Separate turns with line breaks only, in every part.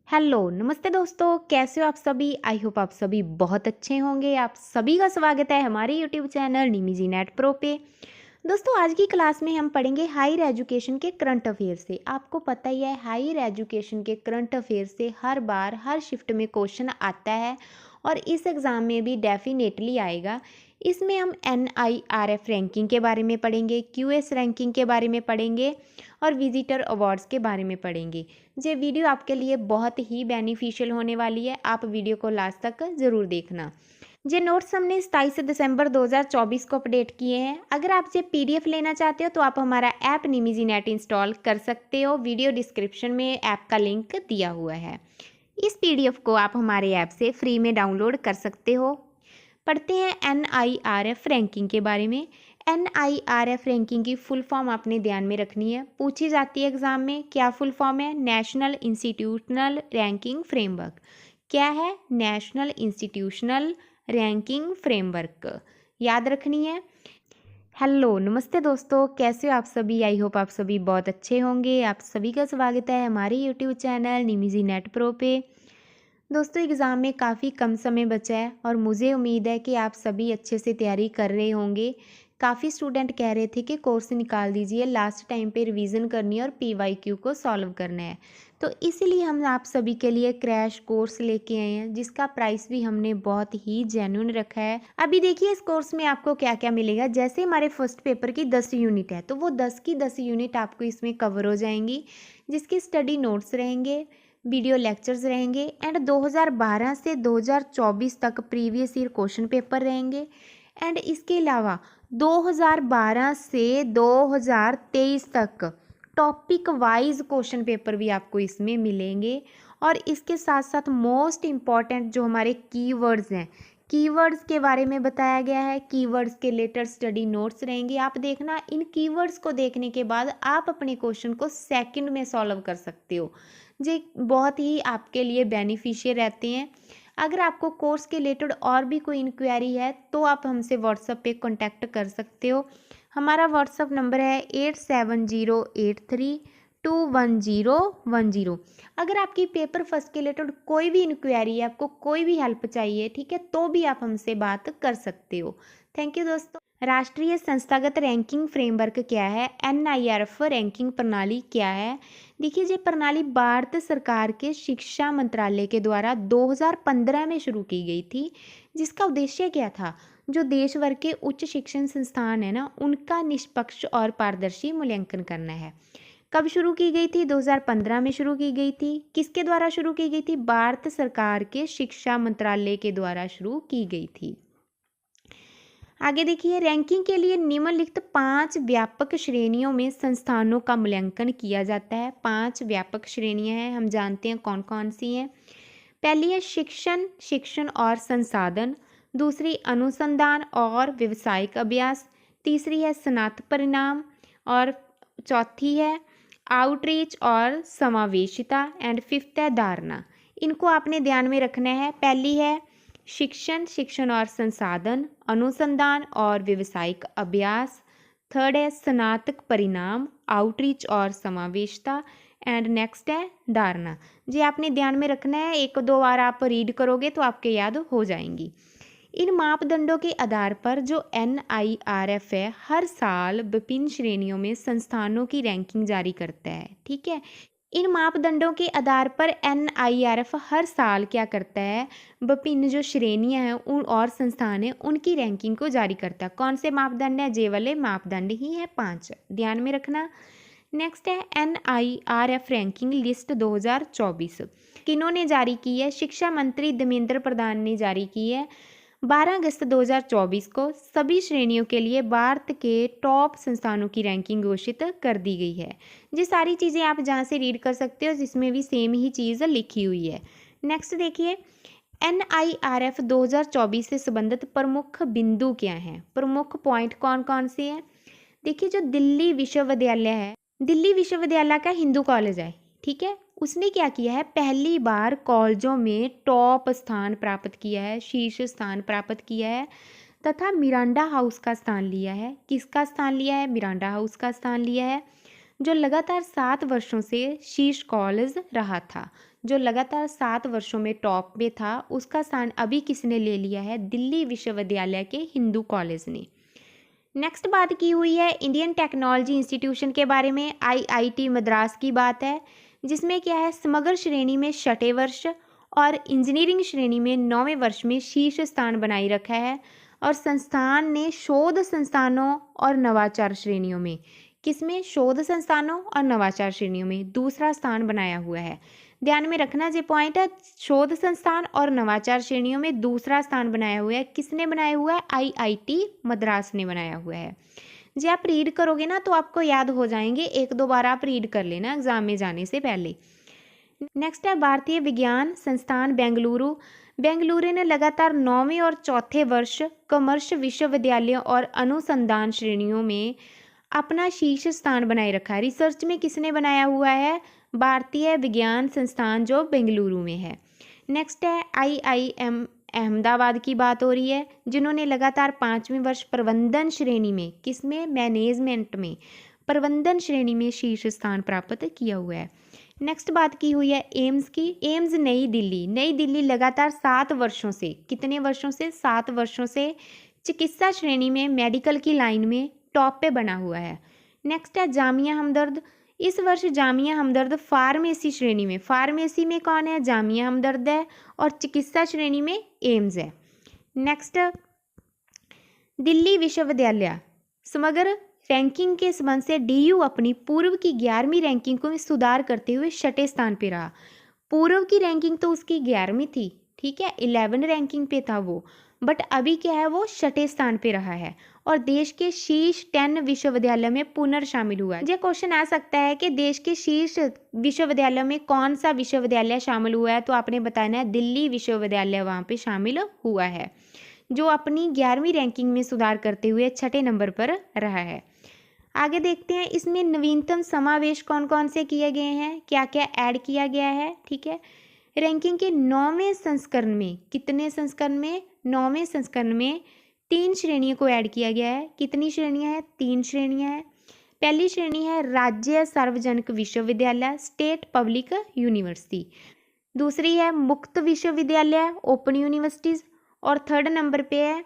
Hello नमस्ते दोस्तों, कैसे हो आप सभी। आई होप आप सभी बहुत अच्छे होंगे। आप सभी का स्वागत है हमारे यूट्यूब चैनल निमिजी नेट प्रो पे। दोस्तों आज की क्लास में हम पढ़ेंगे हायर एजुकेशन के करंट अफेयर से। आपको पता ही है हायर एजुकेशन के करंट अफेयर से हर बार हर शिफ्ट में क्वेश्चन आता है और इस एग्ज़ाम में भी डेफिनेटली आएगा। इसमें हम NIRF रैंकिंग के बारे में पढ़ेंगे, QS रैंकिंग के बारे में पढ़ेंगे और विजिटर अवार्ड्स के बारे में पढ़ेंगे। ये वीडियो आपके लिए बहुत ही बेनिफिशियल होने वाली है, आप वीडियो को लास्ट तक ज़रूर देखना। ये नोट्स हमने 27 दिसंबर 2024 को अपडेट किए हैं। अगर आप ये PDF लेना चाहते हो तो आप हमारा ऐप निमिजी नेट इंस्टॉल कर सकते हो। वीडियो डिस्क्रिप्शन में ऐप का लिंक दिया हुआ है। इस PDF को आप हमारे ऐप से फ्री में डाउनलोड कर सकते हो। पढ़ते हैं NIRF रैंकिंग के बारे में। NIRF रैंकिंग की फुल फॉर्म आपने ध्यान में रखनी है, पूछी जाती है एग्जाम में। क्या फुल फॉर्म है? National institutional ranking framework. क्या है? नेशनल इंस्टीट्यूशनल रैंकिंग फ्रेमवर्क, याद रखनी है। हेलो नमस्ते दोस्तों, कैसे हो आप सभी। आई होप आप सभी बहुत अच्छे होंगे। आप सभी का स्वागत है हमारे यूट्यूब चैनल निमिजी नेट प्रो पे। दोस्तों एग्ज़ाम में काफ़ी कम समय बचा है और मुझे उम्मीद है कि आप सभी अच्छे से तैयारी कर रहे होंगे। काफ़ी स्टूडेंट कह रहे थे कि कोर्स निकाल दीजिए, लास्ट टाइम पे रिवीजन करनी है और PYQ को सॉल्व करना है। तो इसीलिए हम आप सभी के लिए क्रैश कोर्स लेके आए हैं, जिसका प्राइस भी हमने बहुत ही जेन्युइन रखा है। अभी देखिए इस कोर्स में आपको क्या क्या मिलेगा। जैसे हमारे फर्स्ट पेपर की 10 यूनिट है तो वो 10 की 10 यूनिट आपको इसमें कवर हो जाएंगी, जिसके स्टडी नोट्स रहेंगे, वीडियो लेक्चर्स रहेंगे एंड 2012 से 2024 तक प्रीवियस ईयर क्वेश्चन पेपर रहेंगे। एंड इसके अलावा 2012 से 2023 तक टॉपिक वाइज क्वेश्चन पेपर भी आपको इसमें मिलेंगे। और इसके साथ साथ मोस्ट इम्पॉर्टेंट जो हमारे कीवर्ड्स हैं, कीवर्ड्स के बारे में बताया गया है। कीवर्ड्स के रिलेटेड स्टडी नोट्स रहेंगे। आप देखना इन कीवर्ड्स को देखने के बाद आप अपने क्वेश्चन को सेकंड में सॉल्व कर सकते हो। जी बहुत ही आपके लिए बेनिफिशियल रहते हैं। अगर आपको कोर्स के रिलेटेड और भी कोई इंक्वायरी है तो आप हमसे व्हाट्सएप पे कांटेक्ट कर सकते हो। हमारा व्हाट्सएप नंबर है 8708321010। अगर आपकी पेपर फर्स्ट के रिलेटेड कोई भी इंक्वायरी है, आपको कोई भी हेल्प चाहिए, ठीक है, तो भी आप हमसे बात कर सकते हो। थैंक यू दोस्तों। राष्ट्रीय संस्थागत रैंकिंग फ्रेमवर्क क्या है? NIRF रैंकिंग प्रणाली क्या है? देखिए ये प्रणाली भारत सरकार के शिक्षा मंत्रालय के द्वारा 2015 में शुरू की गई थी। जिसका उद्देश्य क्या था? जो देश भर के उच्च शिक्षण संस्थान है ना, उनका निष्पक्ष और पारदर्शी मूल्यांकन करना है। कब शुरू की गई थी? 2015 में शुरू की गई थी। किसके द्वारा शुरू की गई थी? भारत सरकार के शिक्षा मंत्रालय के द्वारा शुरू की गई थी। आगे देखिए, रैंकिंग के लिए निम्नलिखित 5 व्यापक श्रेणियों में संस्थानों का मूल्यांकन किया जाता है। 5 व्यापक श्रेणियां हैं, हम जानते हैं कौन कौन सी हैं। पहली है शिक्षण और संसाधन। दूसरी अनुसंधान और व्यावसायिक अभ्यास। तीसरी है स्नातक परिणाम। और चौथी है आउटरीच और समावेशिता। एंड फिफ्थ है धारणा। इनको आपने ध्यान में रखना है। पहली है शिक्षण और संसाधन, अनुसंधान और व्यावसायिक अभ्यास। थर्ड है स्नातक परिणाम, आउटरीच और समावेशिता। एंड नेक्स्ट है धारणा। जी आपने ध्यान में रखना है, एक दो बार आप रीड करोगे तो आपके याद हो जाएंगी। इन मापदंडों के आधार पर जो NIRF है हर साल विभिन्न श्रेणियों में संस्थानों की रैंकिंग जारी करता है, ठीक है। इन मापदंडों के आधार पर NIRF हर साल क्या करता है? विभिन्न जो श्रेणियां हैं उन और संस्थान हैं उनकी रैंकिंग को जारी करता है। कौन से मापदंड है? जे वाले मापदंड ही है 5, ध्यान में रखना। नेक्स्ट है NIRF रैंकिंग लिस्ट 2024 किन्होंने जारी की है? शिक्षा मंत्री धर्मेंद्र प्रधान ने जारी की है 12 अगस्त 2024 को। सभी श्रेणियों के लिए भारत के टॉप संस्थानों की रैंकिंग घोषित कर दी गई है। ये सारी चीज़ें आप जहाँ से रीड कर सकते हो, जिसमें भी सेम ही चीज़ लिखी हुई है। नेक्स्ट देखिए, NIRF 2024 से संबंधित प्रमुख बिंदु क्या हैं? प्रमुख पॉइंट कौन कौन से हैं? देखिए जो दिल्ली विश्वविद्यालय है, दिल्ली विश्वविद्यालय का हिंदू कॉलेज है, ठीक है, उसने क्या किया है? पहली बार कॉलेजों में टॉप स्थान प्राप्त किया है, शीर्ष स्थान प्राप्त किया है तथा मिरांडा हाउस का स्थान लिया है। किसका स्थान लिया है? मिरांडा हाउस का स्थान लिया है, जो लगातार 7 वर्षों से शीर्ष कॉलेज रहा था। जो लगातार 7 वर्षों में टॉप पे था, उसका स्थान अभी किसने ले लिया है? दिल्ली विश्वविद्यालय के हिंदू कॉलेज ने। नेक्स्ट बात की हुई है इंडियन टेक्नोलॉजी इंस्टीट्यूशन के बारे में। आईआईटी मद्रास की बात है, जिसमें क्या है, समग्र श्रेणी में 6ठे वर्ष और इंजीनियरिंग श्रेणी में 9वें वर्ष में शीर्ष स्थान बनाए रखा है। और संस्थान ने शोध संस्थानों और नवाचार श्रेणियों में, किसमें? शोध संस्थानों और नवाचार श्रेणियों में दूसरा स्थान बनाया हुआ है। ध्यान में रखना जो पॉइंट है, शोध संस्थान और नवाचार श्रेणियों में दूसरा स्थान बनाया हुआ है। किसने बनाया हुआ है? आईआईटी मद्रास ने बनाया हुआ है। जी आप रीड करोगे ना तो आपको याद हो जाएंगे, एक दो बार आप रीड कर लेना एग्जाम में जाने से पहले। नेक्स्ट है भारतीय विज्ञान संस्थान बेंगलुरु। बेंगलुरु ने लगातार 9वें और चौथे वर्ष कॉमर्स विश्वविद्यालयों और अनुसंधान श्रेणियों में अपना शीर्ष स्थान बनाए रखा है। रिसर्च में किसने बनाया हुआ है? भारतीय विज्ञान संस्थान जो बेंगलुरु में है। नेक्स्ट है आईआईएम अहमदाबाद की बात हो रही है, जिन्होंने लगातार 5वें वर्ष प्रबंधन श्रेणी में, किसमें? मैनेजमेंट में, प्रबंधन श्रेणी में शीर्ष स्थान प्राप्त किया हुआ है। नेक्स्ट बात की हुई है एम्स की। एम्स नई दिल्ली, नई दिल्ली लगातार 7 वर्षों से, कितने वर्षों से? 7 वर्षों से चिकित्सा श्रेणी में, मेडिकल की लाइन में टॉप पे बना हुआ है। नेक्स्ट है जामिया हमदर्द। इस वर्ष जामिया हमदर्द फार्मेसी श्रेणी में, फार्मेसी में कौन है? जामिया हमदर्द है, और चिकित्सा श्रेणी में एम्स है। नेक्स्ट दिल्ली विश्वविद्यालय समग्र रैंकिंग के संबंध से डीयू अपनी पूर्व की 11वीं रैंकिंग को सुधार करते हुए 6ठे स्थान पे रहा। पूर्व की रैंकिंग तो उसकी 11वीं थी, ठीक है, 11 रैंकिंग पे था वो, बट अभी क्या है, वो 6ठे स्थान पे रहा है और देश के शीर्ष 10 विश्वविद्यालय में पुनर्शामिल हुआ है। यह क्वेश्चन आ सकता है कि देश के शीर्ष विश्वविद्यालय में कौन सा विश्वविद्यालय शामिल हुआ है, तो आपने बताना है दिल्ली विश्वविद्यालय वहाँ पे शामिल हुआ है, जो अपनी 11वीं रैंकिंग में सुधार करते हुए 6ठे नंबर पर रहा है। आगे देखते हैं इसमें नवीनतम समावेश कौन कौन से किए गए हैं, क्या क्या ऐड किया गया है। ठीक है, रैंकिंग के 9वें संस्करण में, कितने संस्करण में? 9वें संस्करण में 3 श्रेणियों को ऐड किया गया है। कितनी श्रेणियां हैं? 3 श्रेणियां हैं। पहली श्रेणी है राज्य सार्वजनिक विश्वविद्यालय, स्टेट पब्लिक यूनिवर्सिटी। दूसरी है मुक्त विश्वविद्यालय, ओपन यूनिवर्सिटीज। और थर्ड नंबर पे है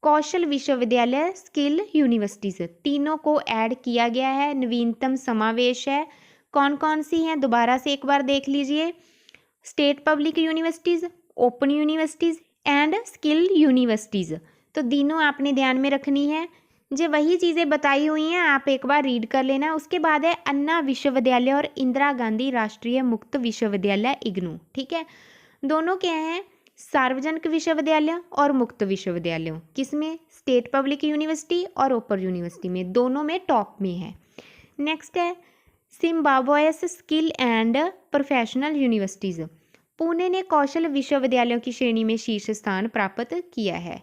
कौशल विश्वविद्यालय, स्किल यूनिवर्सिटीज। तीनों को ऐड किया गया है, नवीनतम समावेश है। कौन कौन सी हैं दोबारा से एक बार देख लीजिए, state public universities, open universities and skill universities. तो तीनों आपने ध्यान में रखनी है, जो वही चीज़ें बताई हुई हैं आप एक बार रीड कर लेना। उसके बाद है अन्ना विश्वविद्यालय और इंदिरा गांधी राष्ट्रीय मुक्त विश्वविद्यालय, इग्नू। ठीक है, दोनों क्या हैं? सार्वजनिक विश्वविद्यालय और मुक्त विश्वविद्यालयों, किसमें? स्टेट पब्लिक यूनिवर्सिटी और ओपन यूनिवर्सिटी में, दोनों में टॉप में है। नेक्स्ट है Symbiosis skill and professional universities. Pune ने कौशल विश्वविद्यालयों की श्रेणी में शीर्ष स्थान प्राप्त किया है।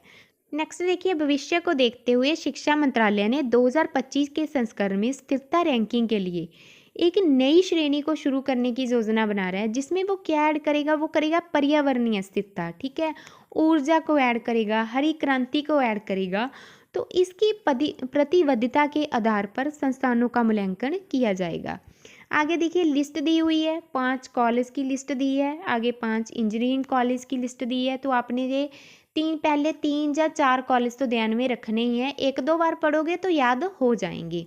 नेक्स्ट देखिए, भविष्य को देखते हुए शिक्षा मंत्रालय ने 2025 के संस्करण में स्थिरता रैंकिंग के लिए एक नई श्रेणी को शुरू करने की योजना बना रहा है, जिसमें वो क्या ऐड करेगा? वो करेगा पर्यावरणीय स्थिरता, ठीक है, ऊर्जा को ऐड करेगा, हरी क्रांति को ऐड करेगा। तो इसकी प्रतिबद्धता के आधार पर संस्थानों का मूल्यांकन किया जाएगा। आगे देखिए लिस्ट दी हुई है, 5 कॉलेज की लिस्ट दी है, आगे 5 इंजीनियरिंग कॉलेज की लिस्ट दी है। तो आपने ये पहले 3 या 4 कॉलेज तो ध्यान में रखने ही हैं, 1-2 बार पढ़ोगे तो याद हो जाएंगे।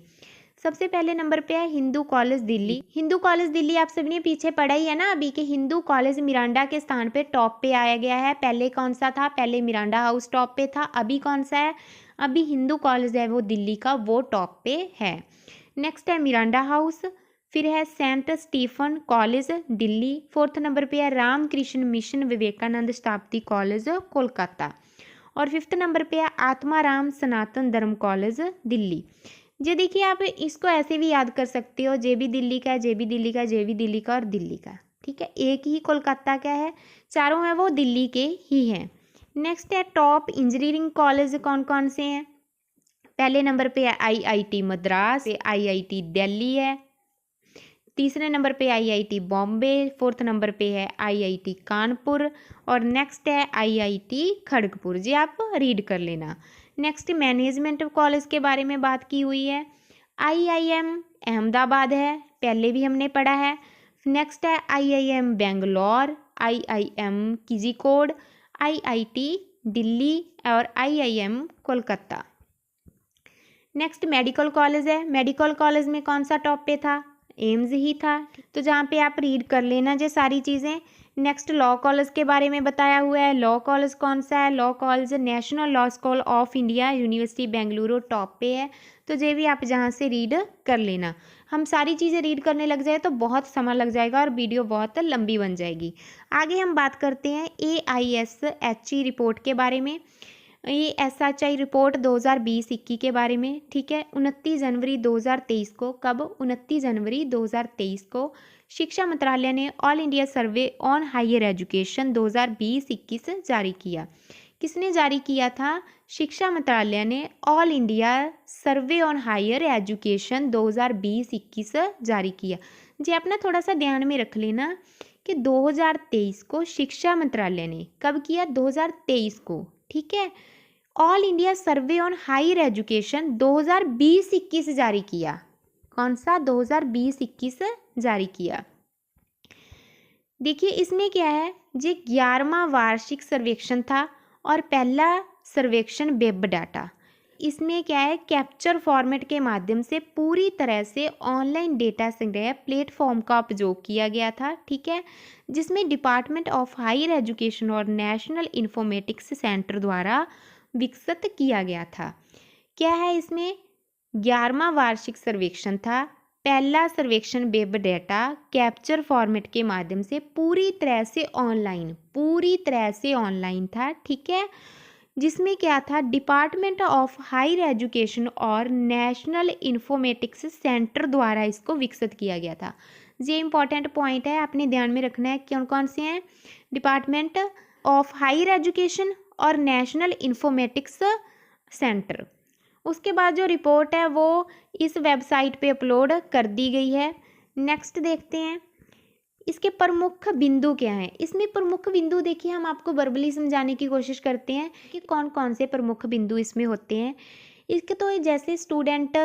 सबसे पहले नंबर पे है हिंदू कॉलेज दिल्ली। हिंदू कॉलेज दिल्ली आप सभी ने पीछे पढ़ा ही है ना अभी, कि हिंदू कॉलेज मिरांडा के स्थान पे टॉप पे आया गया है। पहले कौन सा था? पहले मिरांडा हाउस टॉप पे था, अभी कौन सा है? अभी हिंदू कॉलेज है वो दिल्ली का, वो टॉप पे है। नेक्स्ट है मिरांडा हाउस, फिर है Saint Stephen college Delhi. 4th number पे है रामकृष्ण मिशन विवेकानंद शताब्दी कॉलेज कोलकाता। और 5th नंबर पे है आत्माराम सनातन धर्म कॉलेज दिल्ली। ये देखिए आप इसको ऐसे भी याद कर सकते हो, जे भी दिल्ली का है, जे भी दिल्ली का, जे भी दिल्ली का और दिल्ली का। ठीक है, एक ही कोलकाता का है, चारों है वो दिल्ली के ही हैं। नेक्स्ट है टॉप इंजीनियरिंग कॉलेज कौन कौन से हैं? पहले नंबर पे है आईआईटी मद्रास, आईआईटी दिल्ली है। तीसरे नंबर पे आईआईटी बॉम्बे, 4th नंबर पे है आईआईटी कानपुर और नेक्स्ट है आईआईटी खड़गपुर। जी आप रीड कर लेना। नेक्स्ट मैनेजमेंट कॉलेज के बारे में बात की हुई है, आईआईएम अहमदाबाद है, पहले भी हमने पढ़ा है। नेक्स्ट है IIM Bangalore, IIM Kozhikode, IIT Delhi और IIM Kolkata. Next medical college है। मेडिकल कॉलेज में कौन सा टॉप पे था? एम्स ही था। तो जहाँ पे आप रीड कर लेना जो सारी चीज़ें। नेक्स्ट लॉ कॉलेज के बारे में बताया हुआ है। लॉ कॉलेज कौन सा है? Law college national law school of India, university Bengaluru top पे है। तो ये भी आप जहाँ से रीड कर लेना। हम सारी चीज़ें रीड करने लग जाए तो बहुत समय लग जाएगा और वीडियो बहुत लंबी बन जाएगी। आगे हम बात करते हैं AISHE रिपोर्ट के बारे में। ये SHI रिपोर्ट 2020-21 के बारे में, ठीक है। 29 जनवरी 2023 को, कब? 29 जनवरी 2023 को शिक्षा मंत्रालय ने all India survey on higher education 2020-21 जारी किया। किसने जारी किया था? शिक्षा मंत्रालय ने all India survey on higher education 2020-21 जारी किया। जी आप ना थोड़ा सा ध्यान में रख लेना कि 2023 को शिक्षा मंत्रालय ने कब किया? 2023 को, ठीक है। All India survey on higher education 2020-21 जारी किया। कौन सा? 2020-21 जारी किया। देखिए इसमें क्या है, ये 11वां वार्षिक सर्वेक्षण था और पहला सर्वेक्षण वेब डाटा। इसमें क्या है, कैप्चर फॉर्मेट के माध्यम से पूरी तरह से ऑनलाइन डेटा संग्रह प्लेटफॉर्म का उपयोग किया गया था, ठीक है, जिसमें डिपार्टमेंट ऑफ हायर एजुकेशन और नेशनल इंफॉर्मेटिक्स सेंटर द्वारा विकसित किया गया था। क्या है इसमें? 11वां वार्षिक सर्वेक्षण था, पहला सर्वेक्षण वेब डेटा कैप्चर फॉर्मेट के माध्यम से पूरी तरह से ऑनलाइन था, ठीक है, जिसमें क्या था, डिपार्टमेंट ऑफ हायर एजुकेशन और नेशनल इंफॉर्मेटिक्स सेंटर द्वारा इसको विकसित किया गया था। ये इंपॉर्टेंट पॉइंट है, आपने ध्यान में रखना है। कौन कौन से हैं? डिपार्टमेंट ऑफ हायर एजुकेशन और नेशनल इंफॉर्मेटिक्स सेंटर। उसके बाद जो रिपोर्ट है वो इस वेबसाइट पे अपलोड कर दी गई है। नेक्स्ट देखते हैं इसके प्रमुख बिंदु क्या हैं। इसमें प्रमुख बिंदु देखिए, हम आपको वर्बली समझाने की कोशिश करते हैं कि कौन कौन से प्रमुख बिंदु इसमें होते हैं। इसके तो जैसे स्टूडेंट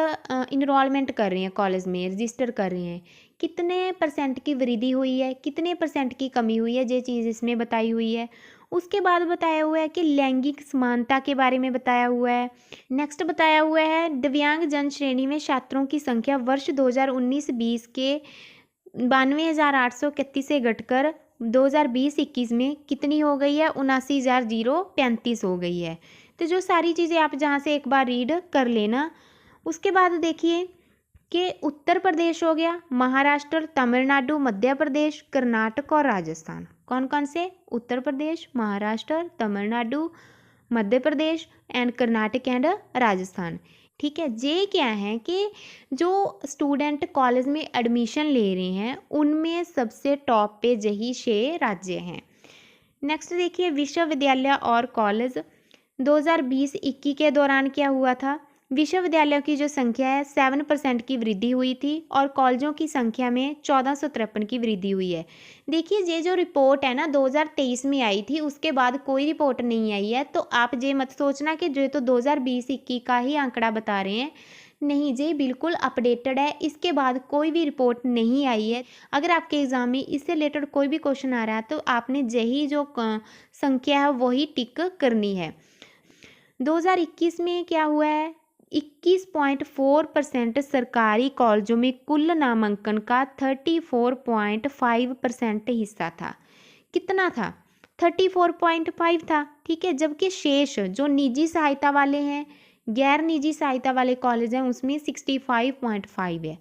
इनरोलमेंट कर रहे हैं, कॉलेज में रजिस्टर कर रहे हैं, कितने % की वृद्धि हुई है, कितने % की कमी हुई है, ये चीज़ इसमें बताई हुई है। उसके बाद बताया हुआ है कि लैंगिक समानता के बारे में बताया हुआ है। नेक्स्ट बताया हुआ है दिव्यांग जन श्रेणी में छात्रों की संख्या वर्ष 2019-20 के 92,831 से घटकर 2020-21 में कितनी हो गई है? 79,035 हो गई है। तो जो सारी चीज़ें आप जहाँ से एक बार रीड कर लेना। उसके बाद देखिए कि उत्तर प्रदेश हो गया, महाराष्ट्र, तमिलनाडु, मध्य प्रदेश, कर्नाटक और राजस्थान। कौन कौन से? उत्तर प्रदेश, महाराष्ट्र, तमिलनाडु, मध्य प्रदेश एंड कर्नाटक एंड राजस्थान, ठीक है। ये क्या है कि जो स्टूडेंट कॉलेज में एडमिशन ले रहे हैं उनमें सबसे टॉप पे यही 6 राज्य हैं। नेक्स्ट देखिए विश्वविद्यालय और कॉलेज 2020-21 के दौरान क्या हुआ था? विश्वविद्यालयों की जो संख्या है 7% की वृद्धि हुई थी और कॉलेजों की संख्या में 1453 की वृद्धि हुई है। देखिए ये जो रिपोर्ट है ना 2023 में आई थी, उसके बाद कोई रिपोर्ट नहीं आई है। तो आप ये मत सोचना कि जो तो 2020-21 का ही आंकड़ा बता रहे हैं, नहीं, ये बिल्कुल अपडेटेड है। इसके बाद कोई भी रिपोर्ट नहीं आई है। अगर आपके एग्ज़ाम में इससे रिलेटेड कोई भी क्वेश्चन आ रहा है तो आपने यही जो संख्या है वही टिक करनी है। 2021 में क्या हुआ है? 21.4% सरकारी कॉलेजों में कुल नामांकन का 34.5% हिस्सा था। कितना था? 34.5 था, ठीक है। जबकि शेष जो निजी सहायता वाले हैं, गैर निजी सहायता वाले कॉलेज हैं, उसमें 65.5 है।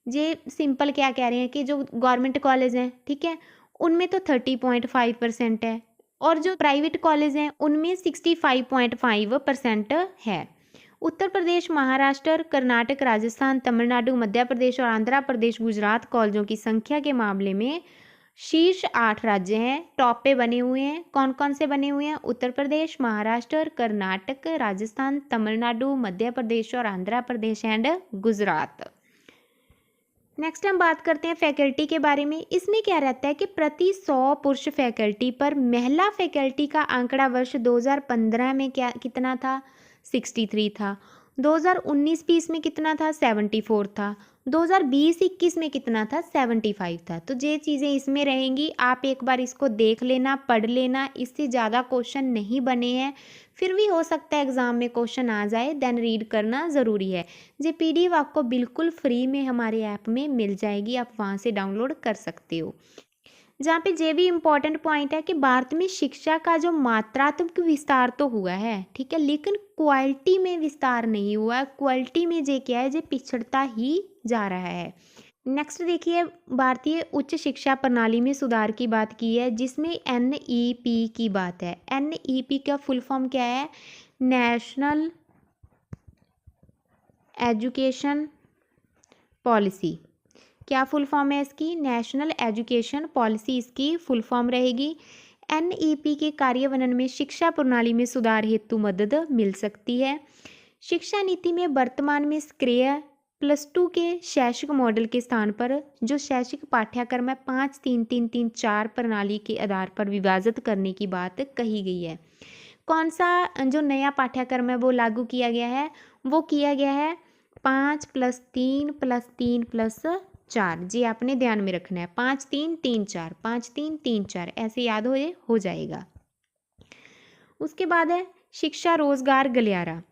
ये सिंपल क्या कह रहे हैं कि जो गवर्नमेंट कॉलेज हैं, ठीक है, उनमें तो 30.5% है और जो प्राइवेट कॉलेज हैं उनमें 65.5% है। उत्तर प्रदेश, महाराष्ट्र, कर्नाटक, राजस्थान, तमिलनाडु, मध्य प्रदेश और आंध्र प्रदेश, गुजरात कॉलेजों की संख्या के मामले में शीर्ष 8 राज्य हैं, टॉप पे बने हुए हैं। कौन कौन से बने हुए हैं? उत्तर प्रदेश, महाराष्ट्र, कर्नाटक, राजस्थान, तमिलनाडु, मध्य प्रदेश और आंध्र प्रदेश एंड गुजरात। नेक्स्ट हम बात करते हैं फैकल्टी के बारे में। इसमें क्या रहता है कि प्रति 100 पुरुष फैकल्टी पर महिला फैकल्टी का आंकड़ा वर्ष 2015 में कितना था? 63 था। 2019-20 में कितना था? 74 था। 2020-21 में कितना था, 75 था। तो ये चीज़ें इसमें रहेंगी, आप एक बार इसको देख लेना, पढ़ लेना। इससे ज़्यादा क्वेश्चन नहीं बने हैं, फिर भी हो सकता है एग्ज़ाम में क्वेश्चन आ जाए, देन रीड करना ज़रूरी है। ये PDF आपको बिल्कुल फ्री में हमारे ऐप में मिल जाएगी, आप वहाँ से डाउनलोड कर सकते हो। जहाँ पे ये भी इम्पॉर्टेंट पॉइंट है कि भारत में शिक्षा का जो मात्रात्मक विस्तार तो हुआ है, ठीक है, लेकिन क्वालिटी में विस्तार नहीं हुआ है। क्वालिटी में ये क्या है, ये पिछड़ता ही जा रहा है। नेक्स्ट देखिए, भारतीय उच्च शिक्षा प्रणाली में सुधार की बात की है, जिसमें NEP की बात है। NEP का फुल फॉर्म क्या है, नेशनल एजुकेशन पॉलिसी। क्या फुल फॉर्म है इसकी, नेशनल एजुकेशन पॉलिसी इसकी फुल फॉर्म रहेगी। NEP के कार्यान्वयन में शिक्षा प्रणाली में सुधार हेतु मदद मिल सकती है। शिक्षा नीति में वर्तमान में सक्रिय +2 के शैक्षिक मॉडल के स्थान पर जो शैक्षिक पाठ्यक्रम है 5-3-3-3-4 प्रणाली के आधार पर विभाजित करने की बात कही गई है। कौन सा जो नया पाठ्यक्रम है वो लागू किया गया है, वो किया गया है 5+3+3+4। जी आपने ध्यान में रखना है, 5-3-3-4, 5-3-3-4 ऐसे याद हो जाएगा। उसके बाद है शिक्षा रोजगार गलियारा।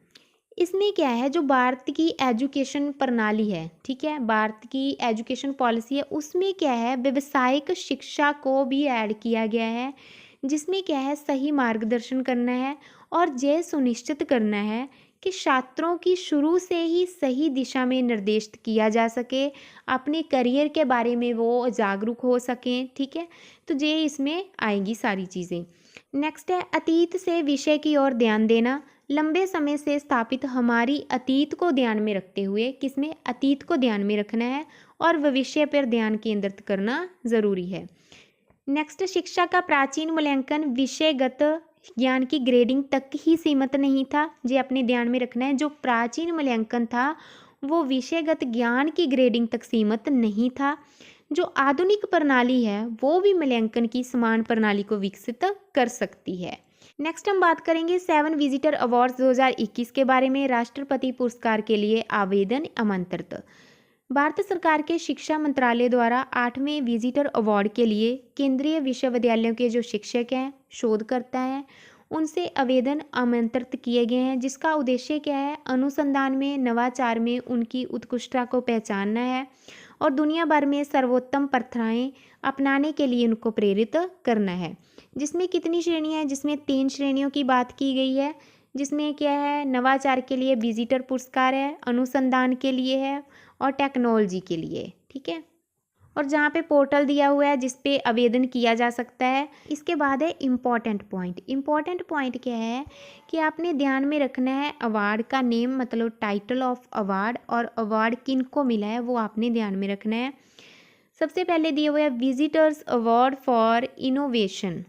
इसमें क्या है, जो भारत की एजुकेशन प्रणाली है, ठीक है, भारत की एजुकेशन पॉलिसी है, उसमें क्या है, व्यावसायिक शिक्षा को भी ऐड किया गया है, जिसमें क्या है, सही मार्गदर्शन करना है और यह सुनिश्चित करना है कि छात्रों की शुरू से ही सही दिशा में निर्देशित किया जा सके, अपने करियर के बारे में वो जागरूक हो सकें, ठीक है। तो ये इसमें आएंगी सारी चीज़ें। नेक्स्ट है अतीत से विषय की ओर ध्यान देना। लंबे समय से स्थापित हमारी अतीत को ध्यान में रखते हुए, किसमें, अतीत को ध्यान में रखना है और भविष्य पर ध्यान केंद्रित करना ज़रूरी है। नेक्स्ट, शिक्षा का प्राचीन मूल्यांकन विषयगत ज्ञान की ग्रेडिंग तक ही सीमित नहीं था। ये अपने ध्यान में रखना है, जो प्राचीन मूल्यांकन था वो विषयगत ज्ञान की ग्रेडिंग तक सीमित नहीं था। जो आधुनिक प्रणाली है वो भी मूल्यांकन की समान प्रणाली को विकसित कर सकती है। नेक्स्ट हम बात करेंगे 7 विजिटर अवार्ड्स 2021 के बारे में। राष्ट्रपति पुरस्कार के लिए आवेदन आमंत्रित। भारत सरकार के शिक्षा मंत्रालय द्वारा 8वें विजिटर अवार्ड के लिए केंद्रीय विश्वविद्यालयों के जो शिक्षक हैं, शोधकर्ता हैं, उनसे आवेदन आमंत्रित किए गए हैं, जिसका उद्देश्य क्या है, अनुसंधान में, नवाचार में उनकी उत्कृष्टता को पहचानना है और दुनिया भर में सर्वोत्तम प्रथाएं अपनाने के लिए उनको प्रेरित करना है। जिसमें कितनी श्रेणियां हैं, जिसमें 3 श्रेणियों की बात की गई है, जिसमें क्या है, नवाचार के लिए विजिटर पुरस्कार है, अनुसंधान के लिए है और टेक्नोलॉजी के लिए, ठीक है। और जहाँ पे पोर्टल दिया हुआ है जिस पे आवेदन किया जा सकता है। इसके बाद है इम्पॉर्टेंट पॉइंट। इम्पॉर्टेंट पॉइंट क्या है कि आपने ध्यान में रखना है अवार्ड का नेम, मतलब टाइटल ऑफ अवार्ड, और अवार्ड किन को मिला है वो आपने ध्यान में रखना है। सबसे पहले दिए हुए है visitors award for innovation.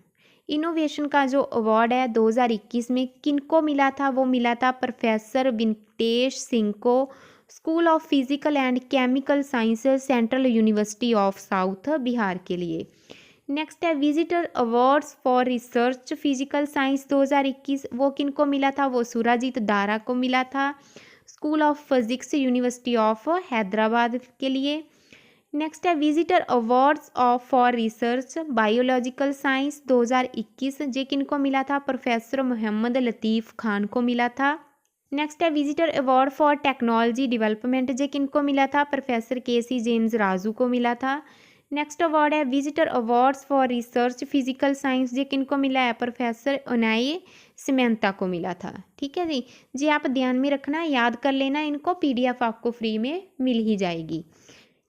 Innovation का जो अवार्ड है 2021 में किनको मिला था, वो मिला था प्रोफेसर वेंकटेश सिंह को, school of physical and chemical sciences, central university of south Bihar के लिए। नेक्स्ट है visitor awards for research physical science 2021, वो किनको मिला था, वो सुराजीत दारा को मिला था, school of physics, university of Hyderabad के लिए। नेक्स्ट है visitor awards of for research biological science 2021, जे किनको मिला था, प्रोफेसर मोहम्मद लतीफ़ खान को मिला था। नेक्स्ट है visitor award for technology development, जे किनको मिला था, प्रोफेसर KC जेम्स राजू को मिला था। नेक्स्ट अवार्ड है visitor awards for research physical science, जे किनको मिला है, प्रोफेसर अनाये सिमेंता को मिला था, ठीक है जी। जी आप ध्यान में रखना, याद कर लेना, इनको PDF आपको फ्री में मिल ही जाएगी।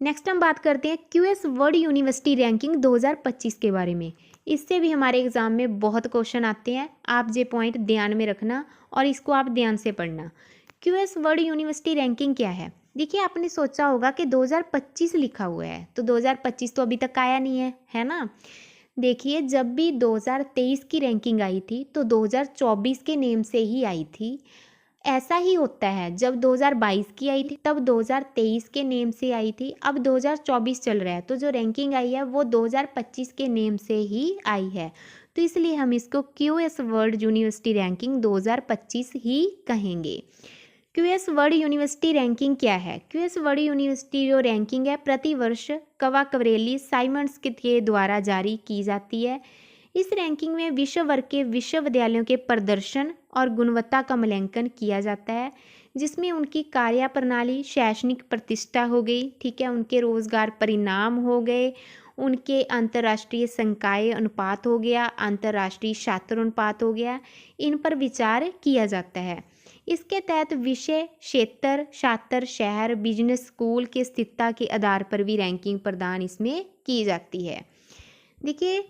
नेक्स्ट हम बात करते हैं QS वर्ल्ड यूनिवर्सिटी रैंकिंग 2025 के बारे में। इससे भी हमारे एग्ज़ाम में बहुत क्वेश्चन आते हैं, आप ये पॉइंट ध्यान में रखना और इसको आप ध्यान से पढ़ना। QS वर्ल्ड यूनिवर्सिटी रैंकिंग क्या है, देखिए आपने सोचा होगा कि 2025 लिखा हुआ है, तो 2025 तो अभी तक आया नहीं है ना। देखिए जब भी 2023 की रैंकिंग आई थी तो 2024 के नेम से ही आई थी। ऐसा ही होता है, जब 2022 की आई थी तब 2023 के नेम से आई थी, अब 2024 चल रहा है तो जो रैंकिंग आई है वो 2025 के नेम से ही आई है, तो इसलिए हम इसको QS वर्ल्ड यूनिवर्सिटी रैंकिंग 2025 ही कहेंगे। क्यूएस वर्ल्ड यूनिवर्सिटी रैंकिंग क्या है? क्यूएस वर्ल्ड यूनिवर्सिटी जो रैंकिंग है प्रतिवर्ष कवाकवरेली साइमंड्स के द्वारा जारी की जाती है। इस रैंकिंग में विश्व भर के विश्वविद्यालयों के प्रदर्शन और गुणवत्ता का मूल्यांकन किया जाता है, जिसमें उनकी कार्य प्रणाली, शैक्षणिक प्रतिष्ठा हो गई, ठीक है, उनके रोजगार परिणाम हो गए, उनके अंतर्राष्ट्रीय संकाय अनुपात हो गया, अंतर्राष्ट्रीय छात्र अनुपात हो गया, इन पर विचार किया जाता है। इसके तहत विषय, क्षेत्र, छात्र, शहर, बिजनेस स्कूल के स्थिरता के आधार पर भी रैंकिंग प्रदान इसमें की जाती है। देखिए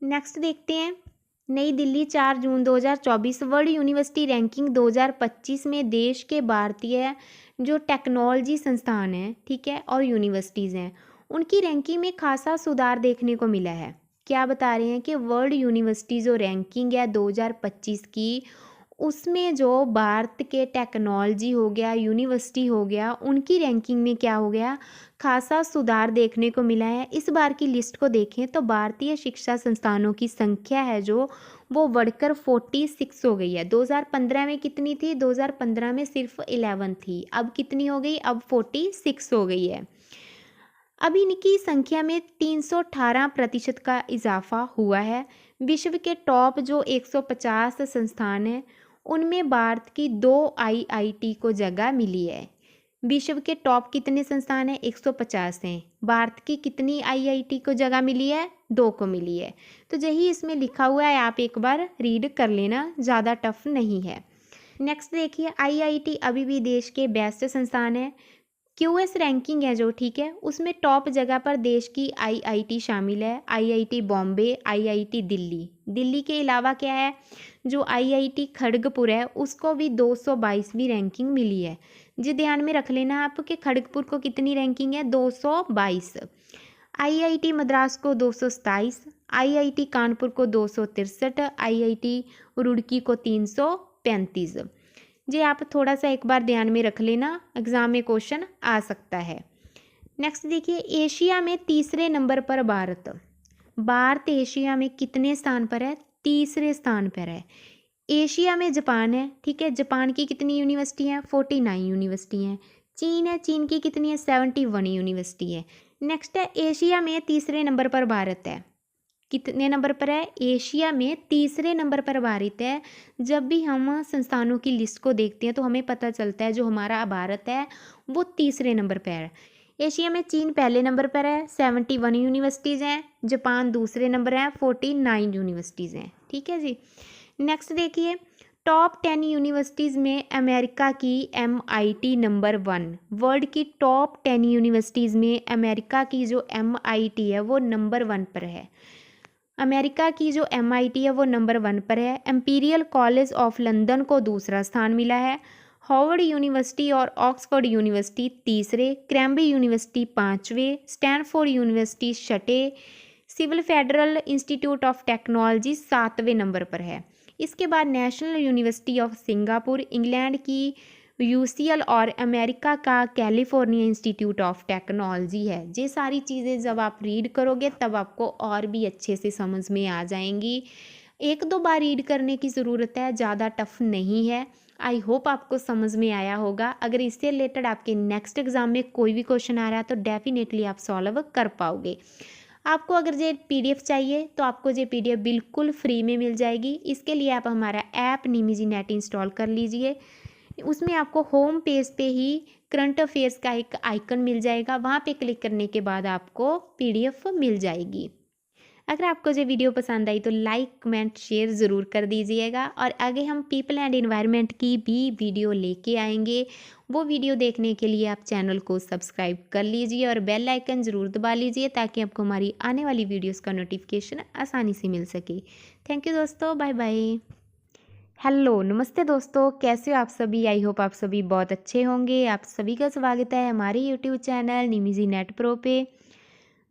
नेक्स्ट देखते हैं, नई दिल्ली 4 जून 2024 वर्ल्ड यूनिवर्सिटी रैंकिंग 2025 में देश के भारतीय जो टेक्नोलॉजी संस्थान हैं, ठीक है, और यूनिवर्सिटीज़ हैं, उनकी रैंकिंग में खासा सुधार देखने को मिला है। क्या बता रहे हैं कि वर्ल्ड यूनिवर्सिटी जो रैंकिंग है 2025 की, उसमें जो भारत के टेक्नोलॉजी हो गया, यूनिवर्सिटी हो गया, उनकी रैंकिंग में क्या हो गया, खासा सुधार देखने को मिला है। इस बार की लिस्ट को देखें तो भारतीय शिक्षा संस्थानों की संख्या है जो वो बढ़कर 46 हो गई है। 2015 में कितनी थी? 2015 में सिर्फ 11 थी, अब कितनी हो गई? अब 46 हो गई है। अब इनकी संख्या में 318% का इजाफा हुआ है। विश्व के टॉप जो 150 संस्थान हैं, उनमें भारत की 2 आईआईटी को जगह मिली है। विश्व के टॉप कितने संस्थान हैं? 150 हैं। भारत की कितनी आईआईटी को जगह मिली है? 2 को मिली है। तो यही इसमें लिखा हुआ है, आप एक बार रीड कर लेना, ज़्यादा टफ नहीं है। नेक्स्ट देखिए, आईआईटी अभी भी देश के बेस्ट संस्थान है। क्यूएस रैंकिंग है जो, ठीक है, उसमें टॉप जगह पर देश की आईआईटी शामिल है। IIT Bombay, IIT Delhi. दिल्ली के अलावा क्या है, जो आईआईटी खड़गपुर है उसको भी 222वीं रैंकिंग मिली है। जी ध्यान में रख लेना आप कि खड़गपुर को कितनी रैंकिंग है? 222। आईआईटी मद्रास को 227, आईआईटी कानपुर को 263, आईआईटी रुड़की को 335। जी आप थोड़ा सा एक बार ध्यान में रख लेना, एग्जाम में क्वेश्चन आ सकता है। नेक्स्ट देखिए, एशिया में तीसरे नंबर पर भारत। भारत एशिया में कितने स्थान पर है? तीसरे स्थान पर है। एशिया में जापान है, ठीक है, जापान की कितनी यूनिवर्सिटी हैं? 49 यूनिवर्सिटी हैं। चीन है, चीन की कितनी है? 71 यूनिवर्सिटी है। नेक्स्ट है, एशिया में तीसरे नंबर पर भारत है। कितने नंबर पर है? एशिया में तीसरे नंबर पर भारत है। जब भी हम संस्थानों की लिस्ट को देखते हैं तो हमें पता चलता है जो हमारा भारत है वो तीसरे नंबर पर है। एशिया में चीन पहले नंबर पर है, 71 यूनिवर्सिटीज़ हैं। जापान दूसरे नंबर है, 49 यूनिवर्सिटीज़ हैं, ठीक है जी। नेक्स्ट देखिए, टॉप 10 यूनिवर्सिटीज़ में अमेरिका की MIT नंबर 1। वर्ल्ड की टॉप 10 यूनिवर्सिटीज़ में अमेरिका की जो MIT है वो नंबर 1 पर है। अमेरिका की जो MIT है वो नंबर 1 पर है। एम्पीरियल कॉलेज ऑफ लंदन को दूसरा स्थान मिला है। हार्वर्ड यूनिवर्सिटी और ऑक्सफोर्ड यूनिवर्सिटी तीसरे, कैम्ब्रिज यूनिवर्सिटी 5वें, स्टैनफोर्ड यूनिवर्सिटी 6ठे, civil federal institute of technology 7वें नंबर पर है। इसके बाद national university of Singapore, England की UCL और अमेरिका का कैलिफोर्निया इंस्टीट्यूट ऑफ टेक्नोलॉजी है। ये सारी चीज़ें जब आप रीड करोगे तब आपको और भी अच्छे से समझ में आ जाएंगी। 1-2 बार रीड करने की ज़रूरत है, ज़्यादा टफ नहीं है। आई होप आपको समझ में आया होगा। अगर इससे रिलेटेड आपके नेक्स्ट एग्ज़ाम में कोई भी क्वेश्चन आ रहा है तो डेफिनेटली आप सॉल्व कर पाओगे। आपको अगर ये PDF चाहिए तो आपको ये PDF बिल्कुल फ्री में मिल जाएगी। इसके लिए आप हमारा ऐप निमिजी नेट इंस्टॉल कर लीजिए। उसमें आपको होम पेज पे ही करंट अफेयर्स का एक आइकन मिल जाएगा, वहाँ पे क्लिक करने के बाद आपको PDF मिल जाएगी। अगर आपको ये वीडियो पसंद आई तो लाइक, कमेंट, शेयर ज़रूर कर दीजिएगा। और आगे हम पीपल एंड एनवायरनमेंट की भी वीडियो लेके आएंगे। वो वीडियो देखने के लिए आप चैनल को सब्सक्राइब कर लीजिए और बेल आइकन ज़रूर दबा लीजिए ताकि आपको हमारी आने वाली वीडियोज़ का नोटिफिकेशन आसानी से मिल सके। थैंक यू दोस्तों, बाय बाय। हेलो नमस्ते दोस्तों, कैसे हो आप सभी? आई होप आप सभी बहुत अच्छे होंगे। आप सभी का स्वागत है हमारे यूट्यूब चैनल निमिजी नेट प्रो पे।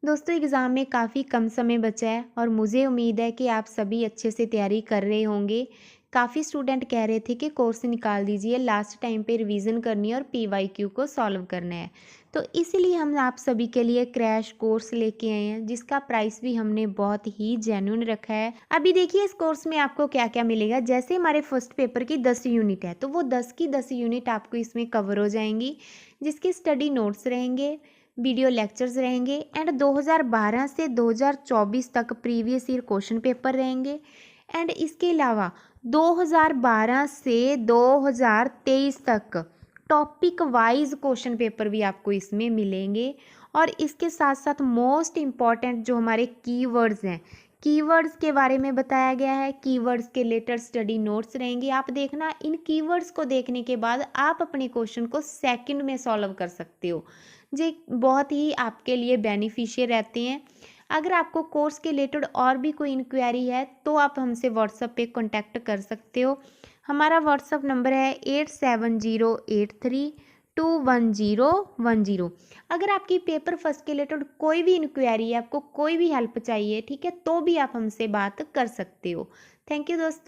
दोस्तों एग्ज़ाम में काफ़ी कम समय बचा है और मुझे उम्मीद है कि आप सभी अच्छे से तैयारी कर रहे होंगे। काफ़ी स्टूडेंट कह रहे थे कि कोर्स निकाल दीजिए, लास्ट टाइम पे रिवीजन करनी है और PYQ को सॉल्व करना है। तो इसीलिए हम आप सभी के लिए क्रैश कोर्स लेके आए हैं, जिसका प्राइस भी हमने बहुत ही जेन्युइन रखा है। अभी देखिए इस कोर्स में आपको क्या क्या मिलेगा। जैसे हमारे फर्स्ट पेपर की 10 यूनिट है, तो वो 10 की 10 यूनिट आपको इसमें कवर हो जाएंगी, जिसके स्टडी नोट्स रहेंगे, वीडियो लेक्चर्स रहेंगे एंड 2012 से 2024 तक प्रीवियस ईयर क्वेश्चन पेपर रहेंगे। एंड इसके अलावा 2012 से 2023 तक टॉपिक वाइज क्वेश्चन पेपर भी आपको इसमें मिलेंगे। और इसके साथ साथ मोस्ट इम्पॉर्टेंट जो हमारे कीवर्ड्स हैं, कीवर्ड्स के बारे में बताया गया है। कीवर्ड्स के रिलेटेड स्टडी नोट्स रहेंगे। आप देखना, इन कीवर्ड्स को देखने के बाद आप अपने क्वेश्चन को सेकंड में सॉल्व कर सकते हो, जो बहुत ही आपके लिए बेनिफिशियल रहते हैं। अगर आपको कोर्स के रिलेटेड और भी कोई इंक्वायरी है तो आप हमसे व्हाट्सएप पे कांटेक्ट कर सकते हो। हमारा व्हाट्सएप नंबर है 8708321010। अगर आपकी पेपर फर्स्ट के रिलेटेड कोई भी इंक्वायरी है, आपको कोई भी हेल्प चाहिए, ठीक है, तो भी आप हमसे बात कर सकते हो। थैंक यू दोस्तों।